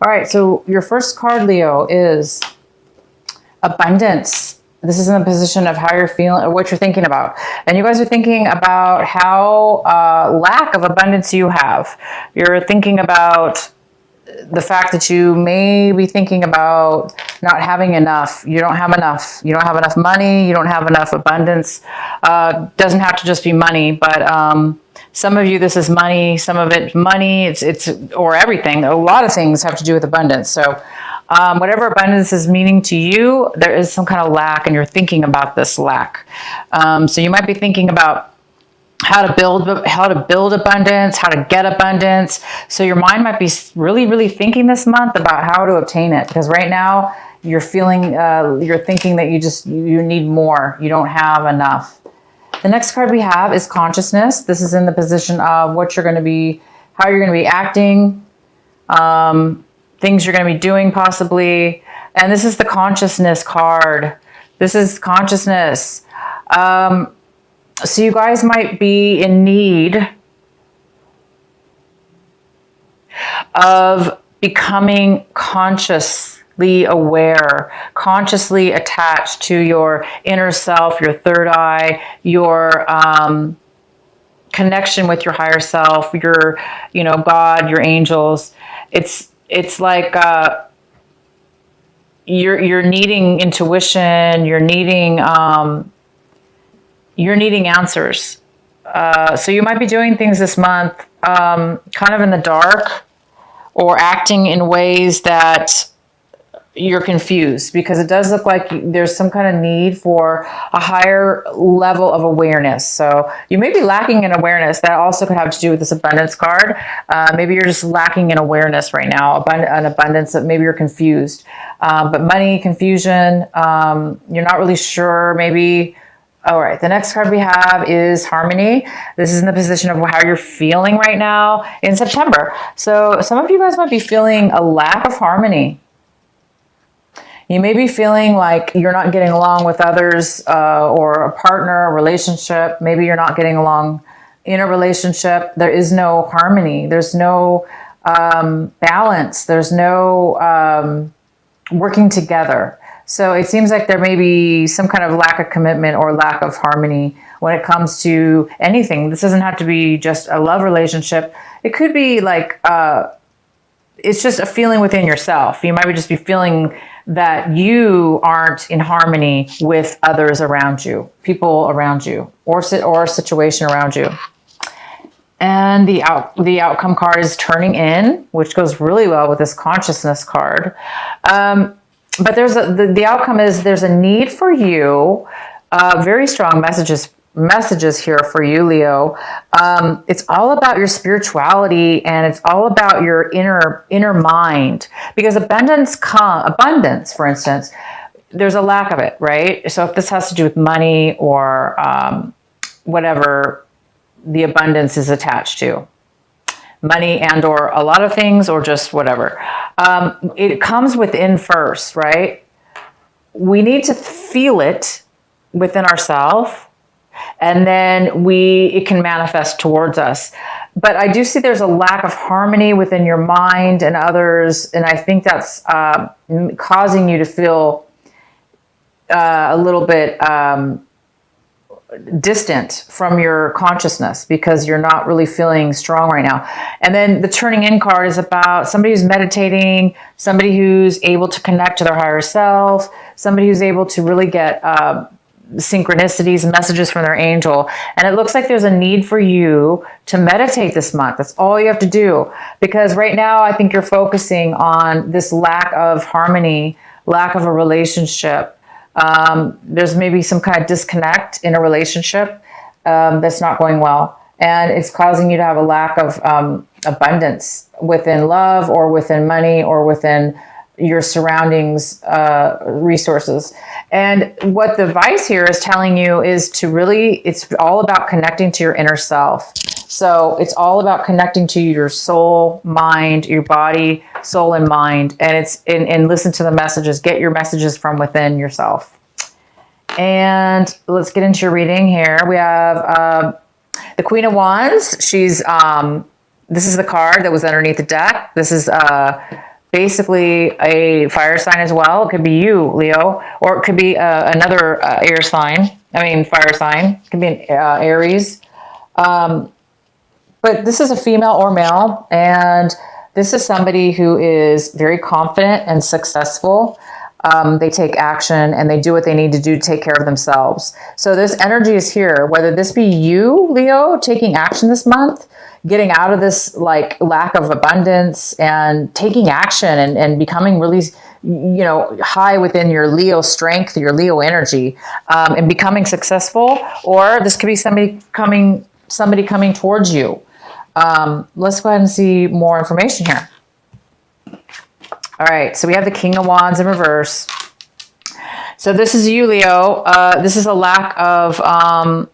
All right, so your first card, Leo, is abundance. This is in the position of how you're feeling or what you're thinking about. And you guys are thinking about how lack of abundance you have. You're thinking about the fact that you may be thinking about not having enough. You don't have enough. You don't have enough money. You don't have enough abundance. Doesn't have to just be money, but some of you, this is money. Some of it, money. It's or everything. A lot of things have to do with abundance. So whatever abundance is meaning to you, there is some kind of lack, and you're thinking about this lack. So you might be thinking about how to build abundance, how to get abundance. So your mind might be really, really thinking this month about how to obtain it, because right now you're feeling, you're thinking that you need more. You don't have enough. The next card we have is consciousness. This is in the position of what you're going to be, how you're going to be acting, things you're going to be doing possibly. And this is the consciousness card. This is consciousness. So you guys might be in need of becoming consciously aware, consciously attached to your inner self, your third eye, your connection with your higher self, your, God, your angels. It's like you're needing intuition. You're needing answers. So you might be doing things this month kind of in the dark, or acting in ways that you're confused, because it does look like there's some kind of need for a higher level of awareness. So you may be lacking in awareness. That also could have to do with this abundance card. Maybe you're just lacking in awareness right now, an abundance that maybe you're confused. But money, confusion, you're not really sure, maybe. All right, the next card we have is harmony. This is in the position of how you're feeling right now in September. So some of you guys might be feeling a lack of harmony. You may be feeling like you're not getting along with others, or a partner, a relationship. Maybe you're not getting along in a relationship. There is no harmony. There's no balance. There's no working together. So it seems like there may be some kind of lack of commitment or lack of harmony when it comes to anything. This doesn't have to be just a love relationship. It could be like, it's just a feeling within yourself. You might just be feeling that you aren't in harmony with others around you, people around you, or a situation around you. And the outcome card is turning in, which goes really well with this consciousness card. But the outcome is there's a need for you. Very strong messages here for you, Leo. It's all about your spirituality, and it's all about your inner mind. Because abundance, for instance, there's a lack of it, right? So if this has to do with money or whatever the abundance is attached to, money and or a lot of things, or just whatever. It comes within first, right? We need to feel it within ourselves, and then it can manifest towards us. But I do see there's a lack of harmony within your mind and others, and I think that's causing you to feel a little bit distant from your consciousness, because you're not really feeling strong right now. And then the turning in card is about somebody who's meditating, somebody who's able to connect to their higher self, somebody who's able to really get synchronicities, messages from their angel. And it looks like there's a need for you to meditate this month. That's all you have to do, because right now I think you're focusing on this lack of harmony, lack of a relationship. There's maybe some kind of disconnect in a relationship that's not going well. And it's causing you to have a lack of abundance within love, or within money, or within your surroundings, resources. And what the advice here is telling you is to really, it's all about connecting to your inner self. So it's all about connecting to your soul, mind, your body, soul and mind. And and listen to the messages, get your messages from within yourself. And let's get into your reading here. We have the Queen of Wands. She's, this is the card that was underneath the deck. This is basically a fire sign as well. It could be you, Leo, or it could be another air sign. I mean, fire sign. It could be an Aries. But this is a female or male, and this is somebody who is very confident and successful. They take action and they do what they need to do to take care of themselves. So this energy is here, whether this be you, Leo, taking action this month, getting out of this like lack of abundance and taking action and becoming really, high within your Leo strength, your Leo energy, and becoming successful. Or this could be somebody coming towards you. Let's go ahead and see more information here. All right, so we have the King of Wands in reverse. So this is you, Leo. This is a lack of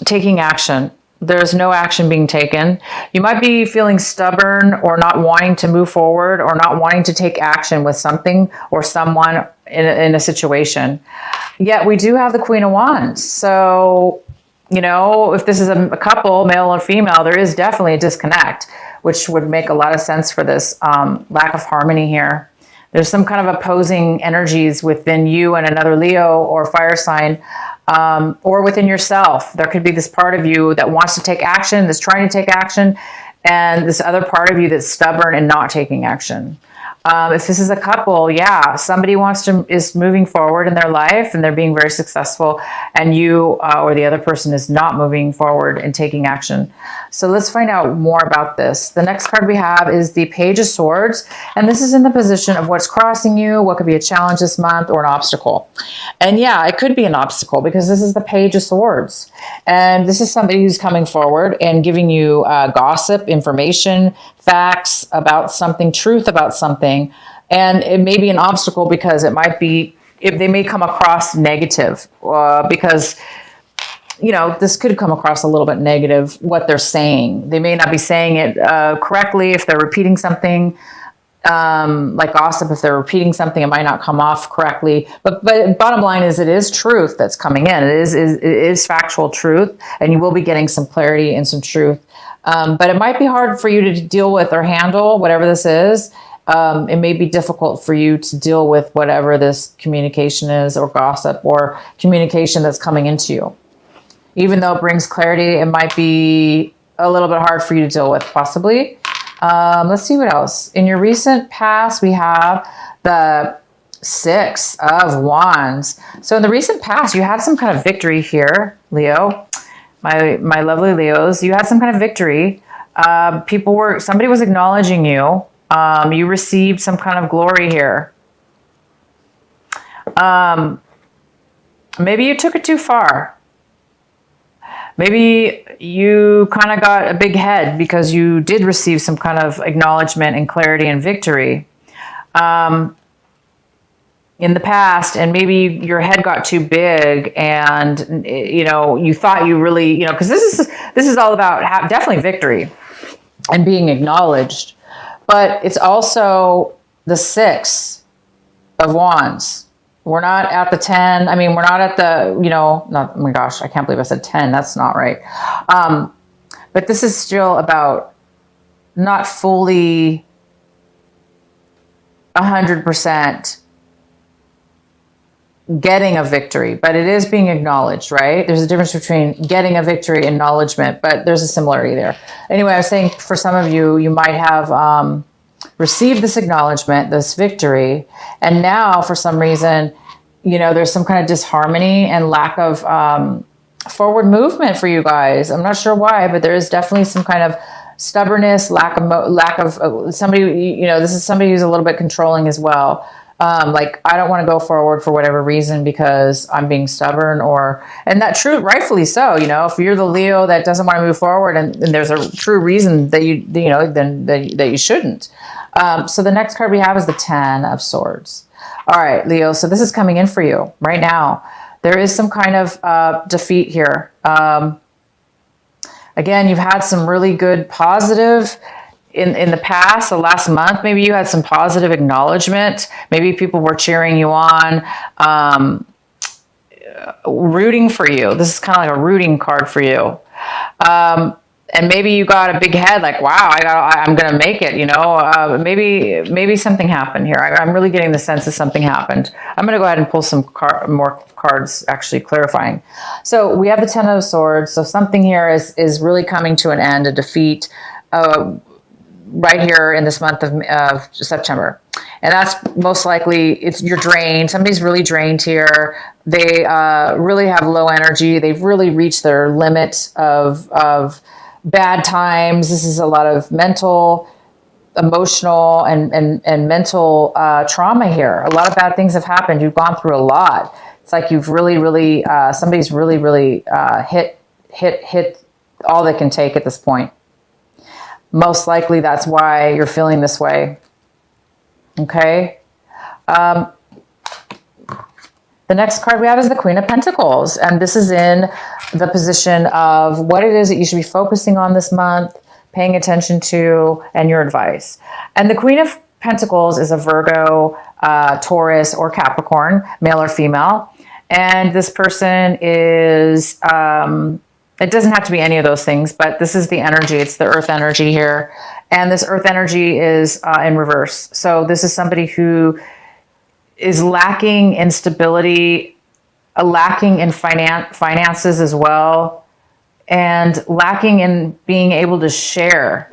taking action. There's no action being taken. You might be feeling stubborn or not wanting to move forward or not wanting to take action with something or someone in a situation. Yet we do have the Queen of Wands. So, if this is a couple, male or female, there is definitely a disconnect, which would make a lot of sense for this lack of harmony here. There's some kind of opposing energies within you and another Leo or fire sign, or within yourself. There could be this part of you that wants to take action, that's trying to take action, and this other part of you that's stubborn and not taking action. If this is a couple, yeah, somebody is moving forward in their life and they're being very successful, and you or the other person is not moving forward and taking action. So let's find out more about this. The next card we have is the Page of Swords, and this is in the position of what's crossing you, what could be a challenge this month or an obstacle. And yeah, it could be an obstacle because this is the Page of Swords, and this is somebody who's coming forward and giving you gossip, information, facts about something, truth about something. And it may be an obstacle because they may come across negative, because, this could come across a little bit negative, what they're saying. They may not be saying it correctly. If they're repeating something, like gossip, if they're repeating something, it might not come off correctly. But bottom line is, it is truth that's coming in. It is factual truth, and you will be getting some clarity and some truth. But it might be hard for you to deal with or handle whatever this is. It may be difficult for you to deal with whatever this communication is, or gossip, or communication that's coming into you. Even though it brings clarity, it might be a little bit hard for you to deal with, possibly. Let's see what else. In your recent past, we have the Six of Wands. So in the recent past, you had some kind of victory here, Leo. My lovely Leos, you had some kind of victory. Somebody was acknowledging you. You received some kind of glory here. Maybe you took it too far. Maybe you kind of got a big head because you did receive some kind of acknowledgement and clarity and victory in the past, and maybe your head got too big, and you thought you really, because this is all about definitely victory and being acknowledged, but it's also the Six of Wands. We're not at the 10. I mean, we're not at the, not, oh my gosh, I can't believe I said 10. That's not right. But this is still about not fully 100% getting a victory, but it is being acknowledged, right? There's a difference between getting a victory and acknowledgement, but there's a similarity there. Anyway, I was saying for some of you, you might have received this acknowledgement, this victory, and now for some reason, there's some kind of disharmony and lack of forward movement for you guys. I'm not sure why, but there is definitely some kind of stubbornness, lack of somebody, this is somebody who's a little bit controlling as well. Like, I don't want to go forward for whatever reason because I'm being stubborn, and that true, rightfully so. If you're the Leo that doesn't want to move forward, and there's a true reason that that you shouldn't. So the next card we have is the Ten of Swords. All right, Leo. So this is coming in for you right now. There is some kind of defeat here. Again, you've had some really good positive in the past, the last month. Maybe you had some positive acknowledgement. Maybe people were cheering you on, rooting for you. This is kind of like a rooting card for you. and maybe you got a big head, like, wow, I'm going to make it, maybe something happened here. I'm really getting the sense that something happened. I'm going to go ahead and pull some more cards actually clarifying. So we have the Ten of Swords. So something here is really coming to an end, a defeat, right here in this month of September. And that's most likely, you're drained. Somebody's really drained here. They really have low energy. They've really reached their limit of bad times. This is a lot of mental, emotional, and mental trauma here. A lot of bad things have happened. You've gone through a lot. It's like you've really, somebody's really hit all they can take at this point. Most likely that's why you're feeling this way. Okay. The next card we have is the Queen of Pentacles. And this is in the position of what it is that you should be focusing on this month, paying attention to, and your advice. And the Queen of Pentacles is a Virgo, Taurus, or Capricorn, male or female. And this person is, it doesn't have to be any of those things, but this is the energy. It's the earth energy here. And this earth energy is in reverse. So this is somebody who is lacking in stability, lacking in finances as well, and lacking in being able to share.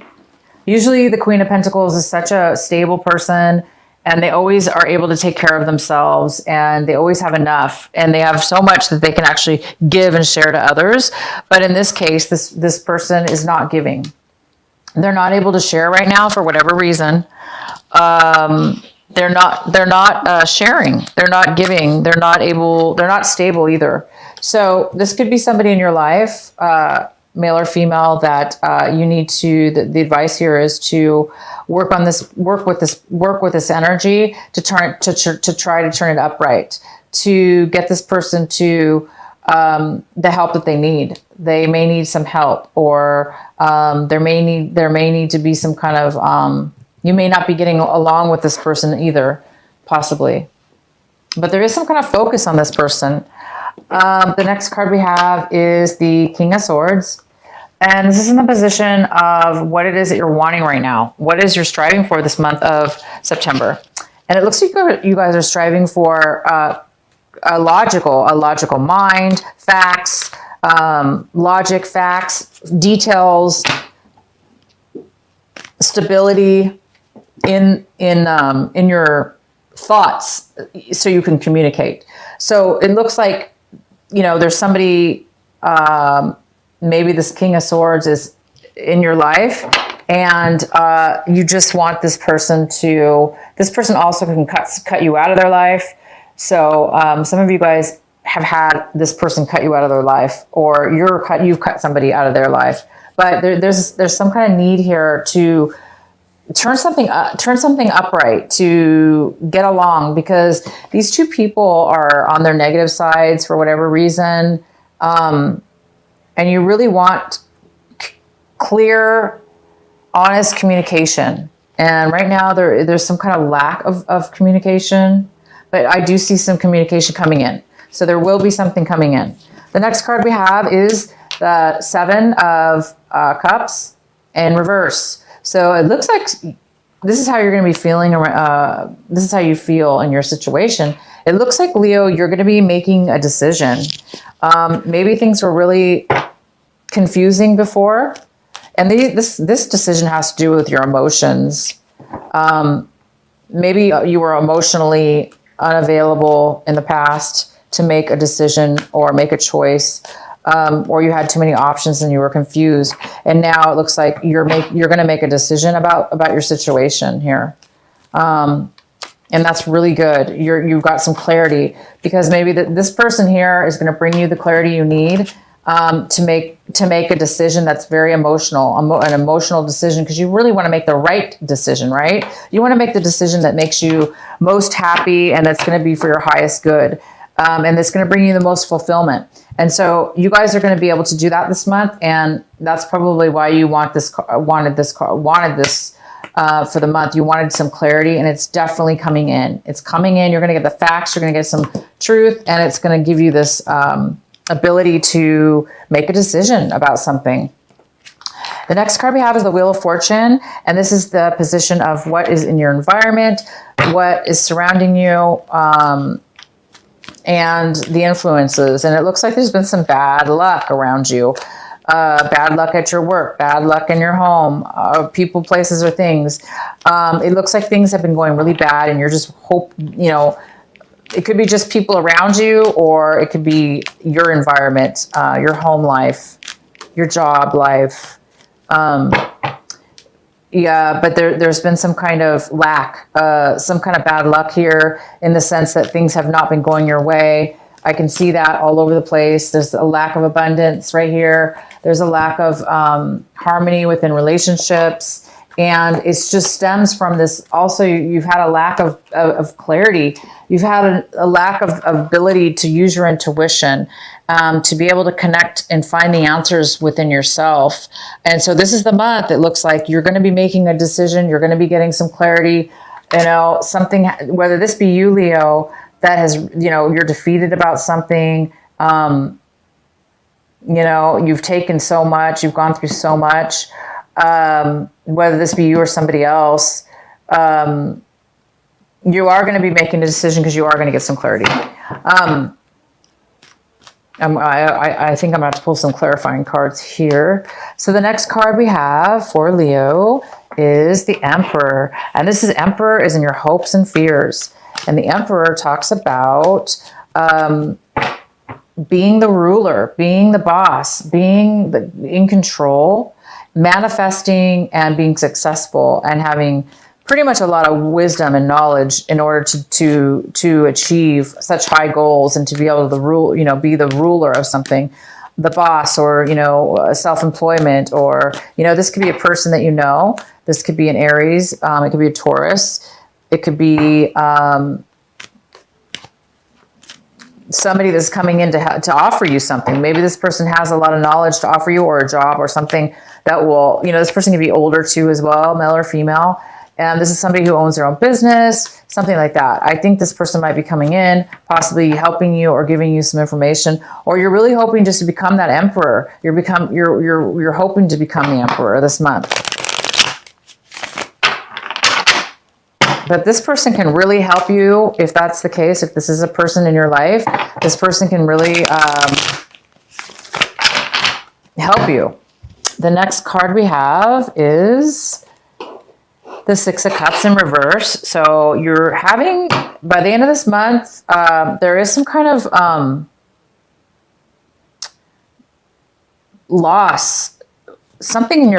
Usually the Queen of Pentacles is such a stable person, and they always are able to take care of themselves, and they always have enough, and they have so much that they can actually give and share to others. But in this case, this person is not giving. They're not able to share right now for whatever reason. They're not sharing. They're not giving. They're not stable either. So this could be somebody in your life, male or female, that you need to, the advice here is to work with this energy to try to turn it upright, to get this person to the help that they need. They may need some help, or there may need to be some kind of, you may not be getting along with this person either, possibly. But there is some kind of focus on this person. The next card we have is the King of Swords. And this is in the position of what it is that you're wanting right now. What it is you're striving for this month of September. And it looks like you guys are striving for a logical mind, facts, logic, facts, details, stability in your thoughts, so you can communicate. So it looks like, there's somebody, maybe this King of Swords is in your life, and you just want this person also can cut you out of their life. So some of you guys have had this person cut you out of their life, or you've cut somebody out of their life. But there's some kind of need here to turn something upright, to get along, because these two people are on their negative sides for whatever reason, and you really want clear, honest communication. And right now there's some kind of lack of communication, but I do see some communication coming in. So there will be something coming in. The next card we have is the Seven of Cups in reverse. So it looks like this is how you're going to be feeling. This is how you feel in your situation. It looks like, Leo, you're going to be making a decision. Maybe things were really confusing before. And this decision has to do with your emotions. Maybe you were emotionally unavailable in the past to make a decision or make a choice. Or you had too many options and you were confused, and now it looks like you're going to make a decision about your situation here, and that's really good. You've got some clarity, because maybe this person here is going to bring you the clarity you need to make a decision that's very emotional, an emotional decision, because you really want to make the right decision, right? You want to make the decision that makes you most happy and that's going to be for your highest good. And that's going to bring you the most fulfillment. And so you guys are going to be able to do that this month. And that's probably why you wanted this for the month. You wanted some clarity, and it's definitely coming in. It's coming in. You're going to get the facts. You're going to get some truth, and it's going to give you this ability to make a decision about something. The next card we have is the Wheel of Fortune. And this is the position of what is in your environment, what is surrounding you, and the influences. And it looks like there's been some bad luck around you. Bad luck at your work, bad luck in your home, people, places, or things. It looks like things have been going really bad and you're just it could be just people around you, or it could be your environment, your home life, your job life. Yeah, but there's been some kind of lack, some kind of bad luck here, in the sense that things have not been going your way. I can see that all over the place. There's a lack of abundance right here. There's a lack of harmony within relationships. And it just stems from this. Also, you've had a lack of clarity. You've had a lack of ability to use your intuition, to be able to connect and find the answers within yourself. And so this is the month. It looks like you're going to be making a decision. You're going to be getting some clarity. Something, whether this be you, Leo, that has, you're defeated about something. You've taken so much. You've gone through so much. Whether this be you or somebody else, you are going to be making a decision because you are going to get some clarity. I think I'm going to have to pull some clarifying cards here. So the next card we have for Leo is the Emperor. And this is Emperor is in your hopes and fears. And the Emperor talks about being the ruler, being the boss, being in control, manifesting and being successful, and having pretty much a lot of wisdom and knowledge in order to achieve such high goals, and to be able to rule, be the ruler of something, the boss, or, self-employment, or, this could be a person that this could be an Aries, it could be a Taurus, it could be somebody that's coming in to offer you something. Maybe this person has a lot of knowledge to offer you, or a job, or something that will, this person can be older too as well, male or female. And this is somebody who owns their own business, something like that. I think this person might be coming in, possibly helping you or giving you some information, or you're really hoping just to become that emperor. You're hoping to become the emperor this month. But this person can really help you if that's the case. If this is a person in your life, this person can really help you. The next card we have is the Six of Cups in reverse. So you're having, by the end of this month, there is some kind of loss. Something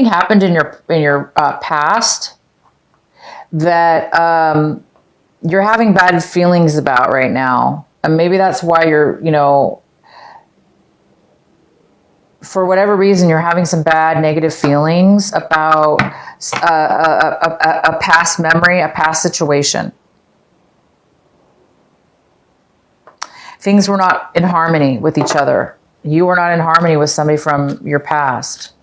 happened in your past that you're having bad feelings about right now. And maybe that's why you're, for whatever reason, you're having some bad negative feelings about a past memory, a past situation. Things were not in harmony with each other. You were not in harmony with somebody from your past.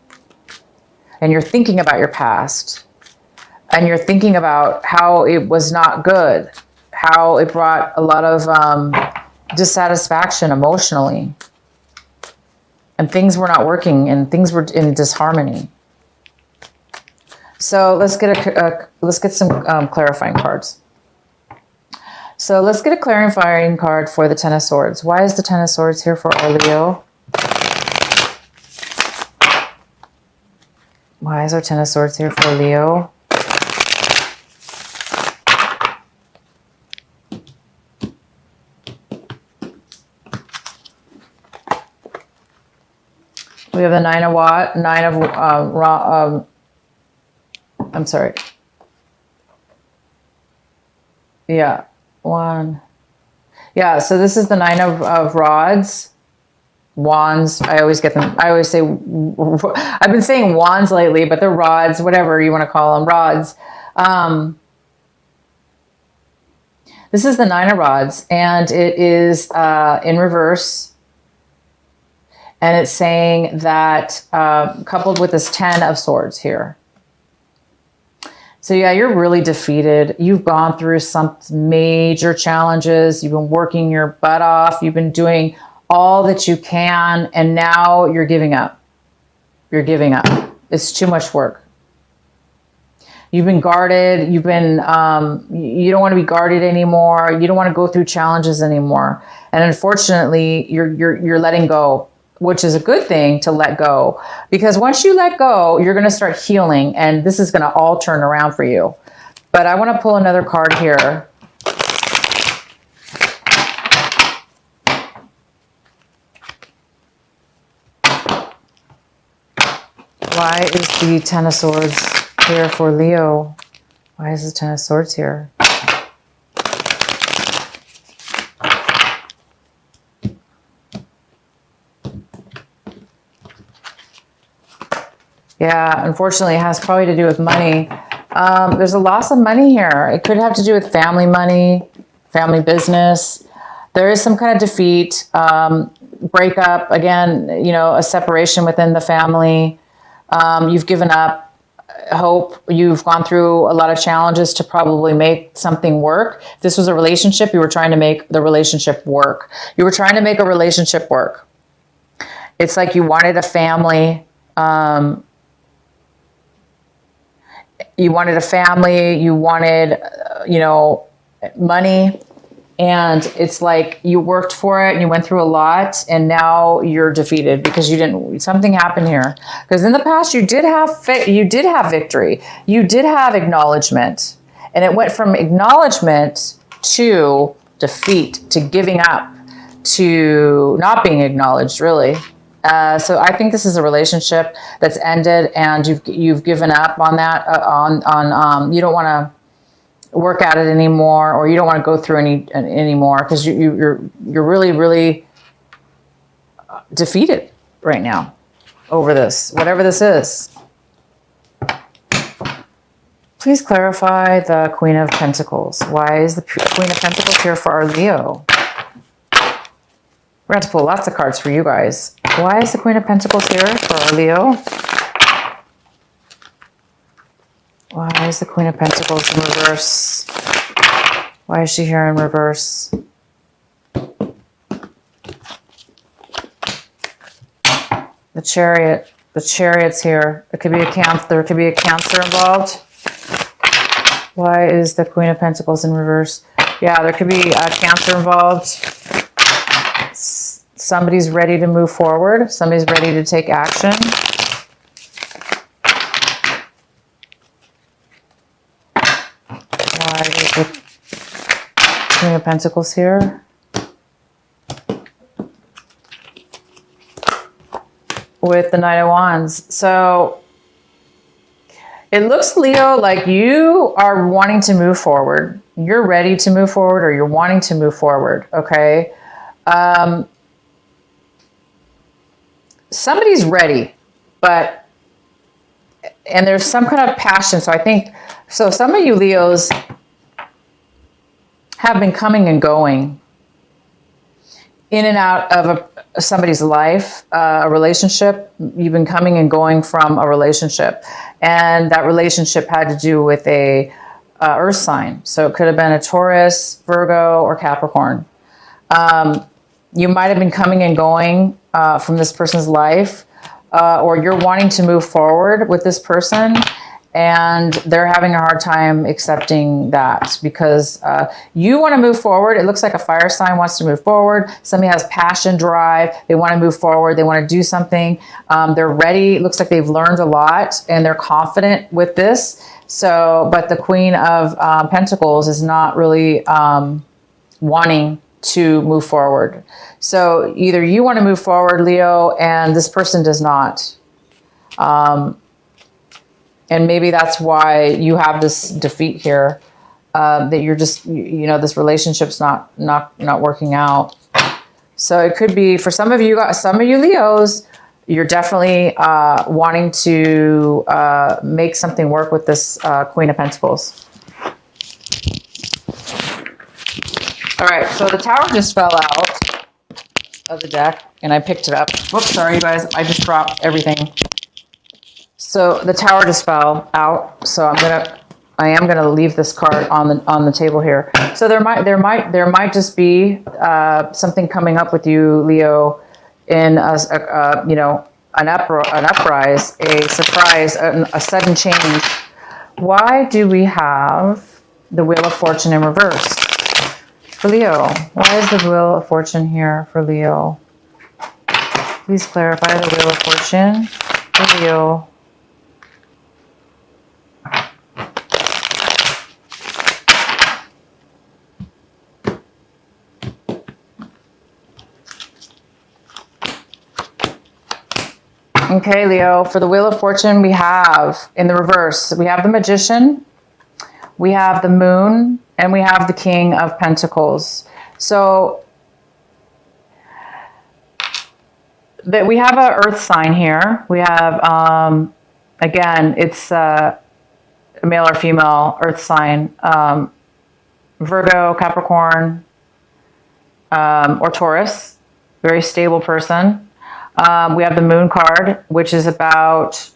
And you're thinking about your past. And you're thinking about how it was not good, how it brought a lot of dissatisfaction emotionally, and things were not working, and things were in disharmony. So let's get some clarifying cards. So let's get a clarifying card for the Ten of Swords. Why is the Ten of Swords here for our Leo? Why is our Ten of Swords here for Leo? We have the I'm sorry. Yeah, one. Yeah, so this is the Nine of Rods. Wands. I always get them. I always say, I've been saying wands lately, but they're rods, whatever you want to call them, rods. This is the Nine of Rods, and it is in reverse. And it's saying that coupled with this Ten of Swords here. So yeah, you're really defeated. You've gone through some major challenges. You've been working your butt off. You've been doing all that you can. And now you're giving up. You're giving up. It's too much work. You've been guarded. You've been, you don't want to be guarded anymore. You don't want to go through challenges anymore. And unfortunately, you're letting go, which is a good thing to let go, because once you let go, you're going to start healing, and this is going to all turn around for you. But I want to pull another card here. Why is the Ten of Swords here for Leo? Why is the Ten of Swords here? Yeah, unfortunately, it has probably to do with money. There's a loss of money here. It could have to do with family money, family business. There is some kind of defeat, breakup, again, you know, a separation within the family. You've given up hope. You've gone through a lot of challenges to probably make something work. If this was a relationship, you were trying to make the relationship work. You were trying to make a relationship work. It's like you wanted a family. You wanted a family. You wanted, you know, money. And it's like you worked for it and you went through a lot, and now you're defeated because you didn't, something happened here. Because in the past you did have victory. You did have acknowledgement, and it went from acknowledgement to defeat, to giving up, to not being acknowledged, really. So I think this is a relationship that's ended, and you've given up on that, you don't want to work at it anymore, or you don't want to go through anymore, because you're really defeated right now over this, whatever this is. Please clarify the Queen of Pentacles. Why is the Queen of Pentacles here for our Leo? We're going to have to pull lots of cards for you guys. Why is the Queen of Pentacles here for our Leo? Why is the Queen of Pentacles in reverse? Why is she here in reverse? The Chariot. The Chariot's here. It could be a Cancer. There could be a Cancer involved. Why is the Queen of Pentacles in reverse? Yeah, there could be a Cancer involved. Somebody's ready to move forward. Somebody's ready to take action. Why is the Queen of Pentacles here? With the Knight of Wands. So it looks, Leo, like you are wanting to move forward. You're ready to move forward, or you're wanting to move forward, okay? Somebody's ready, and there's some kind of passion. So I think, so some of you Leos have been coming and going in and out of somebody's life, a relationship. You've been coming and going from a relationship, and that relationship had to do with a earth sign. So it could have been a Taurus, Virgo, or Capricorn. You might have been coming and going from this person's life, or you're wanting to move forward with this person, and they're having a hard time accepting that, because you want to move forward. It looks like a fire sign wants to move forward. Somebody has passion, drive. They want to move forward. They want to do something. They're ready. It looks like they've learned a lot, and they're confident with this. So, but the Queen of Pentacles is not really wanting to move forward. So either you want to move forward, Leo, and this person does not. And maybe that's why you have this defeat here, that you're just, you know, this relationship's not working out. So it could be for some of you Leos, you're definitely wanting to make something work with this Queen of Pentacles. All right, so the Tower just fell out of the deck, and I picked it up. Whoops, sorry, you guys. I just dropped everything. So the Tower just fell out. So I am gonna leave this card on the table here. So there might just be something coming up with you, Leo, in you know, an uprise, a surprise, a sudden change. Why do we have the Wheel of Fortune in reverse for Leo? Why is the Wheel of Fortune here for Leo? Please clarify the Wheel of Fortune for Leo. Okay, Leo, for the Wheel of Fortune, we have, in the reverse, we have the Magician, we have the Moon, and we have the King of Pentacles. So, that we have an Earth sign here. We have, again, it's a male or female Earth sign, Virgo, Capricorn, or Taurus, very stable person. We have the Moon card, which is about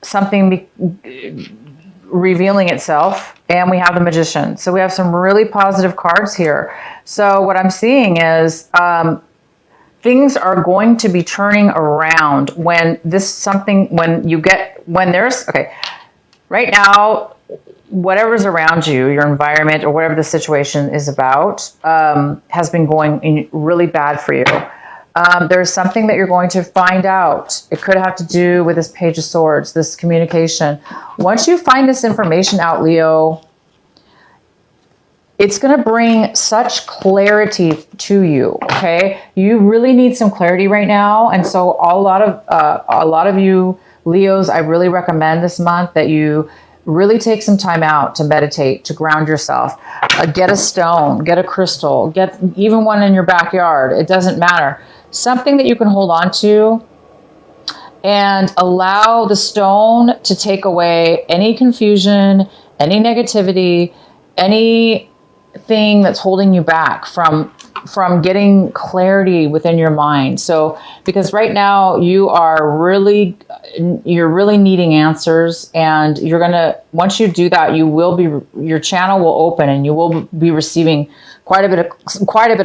something revealing itself. And we have the Magician. So we have some really positive cards here. So what I'm seeing is things are going to be turning around when right now, whatever's around you, your environment or whatever the situation is about, has been going really bad for you. There's something that you're going to find out. It could have to do with this Page of Swords, this communication. Once you find this information out, Leo, it's going to bring such clarity to you, okay? You really need some clarity right now. And so a lot of you Leos, I really recommend this month that you really take some time out to meditate, to ground yourself. Get a stone, get a crystal, get even one in your backyard. It doesn't matter. Something that you can hold on to and allow the stone to take away any confusion, any negativity, anything that's holding you back from getting clarity within your mind. So, because right now you're really needing answers, and once you do that, your channel will open and you will be receiving quite a bit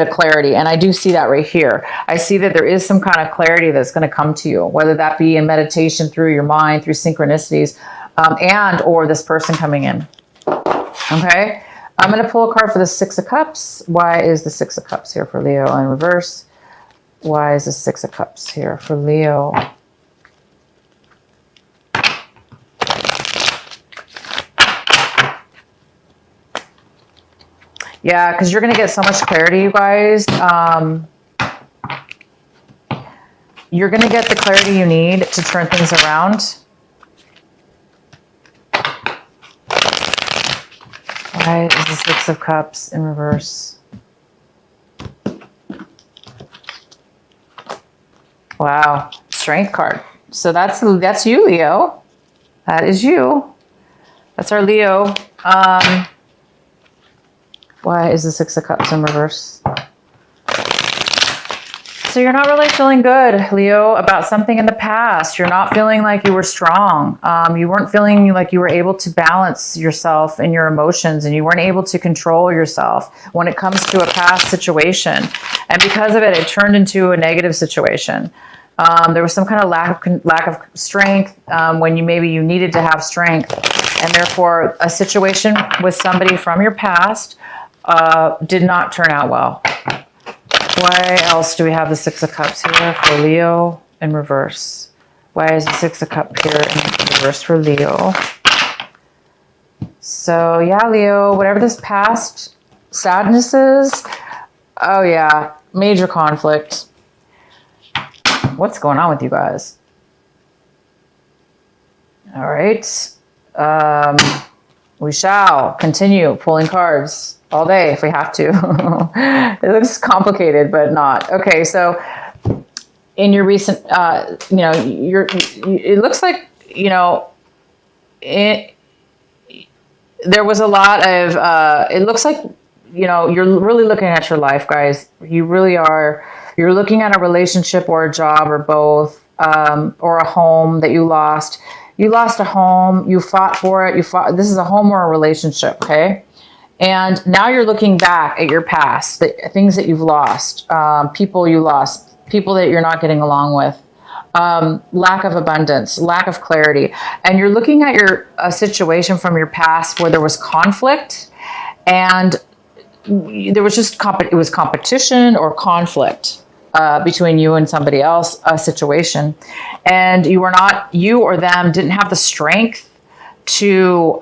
of clarity. And I do see that right here. I see that there is some kind of clarity that's going to come to you, whether that be in meditation, through your mind, through synchronicities, or this person coming in. Okay. I'm going to pull a card for the Six of Cups. Why is the Six of Cups here for Leo in reverse? Why is the Six of Cups here for Leo? Yeah, because you're going to get so much clarity, you guys. You're going to get the clarity you need to turn things around. Why is the Six of Cups in reverse? Wow, Strength card. So that's you, Leo. That is you. That's our Leo. Why is the Six of Cups in reverse? So you're not really feeling good, Leo, about something in the past. You're not feeling like you were strong. You weren't feeling like you were able to balance yourself and your emotions, and you weren't able to control yourself when it comes to a past situation. And because of it, it turned into a negative situation. There was some kind of lack of strength when you needed to have strength. And therefore, a situation with somebody from your past did not turn out well. Why else do we have the Six of Cups here for Leo in reverse? Why is the Six of Cups here in reverse for Leo? So yeah, Leo, whatever this past sadness is, oh yeah, major conflict. What's going on with you guys? All right. We shall continue pulling cards all day if we have to. It looks complicated, but not. Okay, so in your recent, it looks like, there was a lot of, it looks like, you're really looking at your life, guys. You really are. You're looking at a relationship or a job or both, or a home that you lost. You lost a home. You fought for it. This is a home or a relationship, okay? And now you're looking back at your past, the things that you've lost, people you lost, people that you're not getting along with, lack of abundance, lack of clarity. And you're looking at a situation from your past where there was conflict, and there was just it was competition or conflict between you and somebody else, a situation, and you or them didn't have the strength to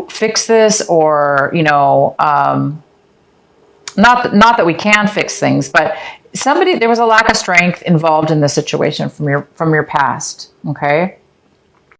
fix this, or not that we can fix things, but there was a lack of strength involved in the situation from your past. Okay.